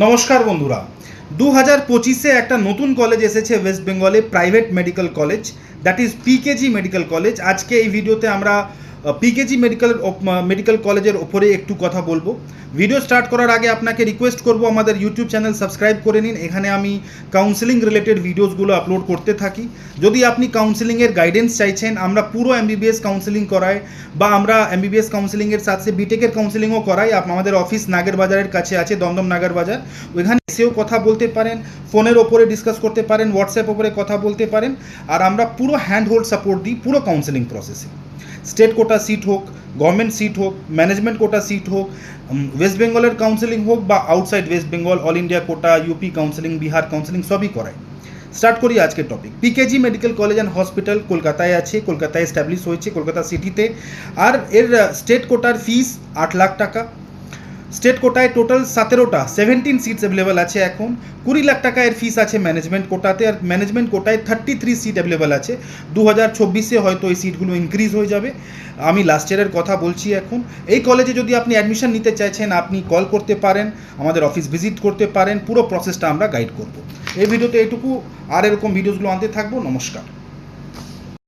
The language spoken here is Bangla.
নমস্কার বন্ধুরা, 2025-এ একটা নতুন কলেজ এসেছে ওয়েস্ট বেঙ্গলে, private medical college, that is PKG medical college. আজকে এই ভিডিওতে আমরা পিকেজি মেডিকেল কলেজের ওপরে একটু কথা বলবো। ভিডিও স্টার্ট করার আগে আপনাকে রিকোয়েস্ট করব আমাদের ইউটিউব চ্যানেল সাবস্ক্রাইব করে নিন। এখানে আমি কাউন্সেলিং রিলেটেড ভিডিওসগুলো আপলোড করতে থাকি। যদি আপনি কাউন্সেলিংয়ের গাইডেন্স চাইছেন, আমরা পুরো এমবিবিএস কাউন্সেলিং করাই, বা আমরা এমবিবিএস কাউন্সেলিংয়ের সাথে বিটেকের কাউন্সেলিংও করাই। আমাদের অফিস নাগের বাজারের কাছে আছে, দমদম নাগের বাজার। ওইখানে এসেও কথা বলতে পারেন, ফোনের ওপরে ডিসকাস করতে পারেন, হোয়াটসঅ্যাপ ওপরে কথা বলতে পারেন। আর আমরা পুরো হ্যান্ড হোল্ড সাপোর্ট দিই পুরো কাউন্সেলিং প্রসেসে। স্টেট কোটা সিট হোক, গভর্নমেন্ট সিট হোক, ম্যানেজমেন্ট কোটা সিট হোক, ওয়েস্ট বেঙ্গলের কাউন্সেলিং হোক বা outside West Bengal, all India quota, UP counselling, Bihar counselling সবই করায়। স্টার্ট করি আজকের topic. PKG medical college and hospital কলকাতায় আছে, কলকাতায় এস্টাবলিশ হয়েছে, কলকাতা সিটিতে। আর এর স্টেট কোটার ফিস 8 লাখ টাকা। স্টেট কোটায় টোটাল 17 সিটস অ্যাভেলেবেল আছে এখন। 20 লাখ টাকা এর ফিস আছে ম্যানেজমেন্ট কোটাতে। আর ম্যানেজমেন্ট কোটায় 33 সিট অ্যাভেলেবেল আছে। 2024-এ হয়তো এই সিটগুলো ইনক্রিজ হয়ে যাবে। আমি লাস্ট ইয়ারের কথা বলছি এখন। এই কলেজে যদি আপনি অ্যাডমিশন নিতে চাইছেন, আপনি কল করতে পারেন, আমাদের অফিস ভিজিট করতে পারেন। পুরো প্রসেসটা আমরা গাইড করব। এই ভিডিওতে এইটুকু, আর এরকম ভিডিওসগুলো আনতে থাকবো। নমস্কার।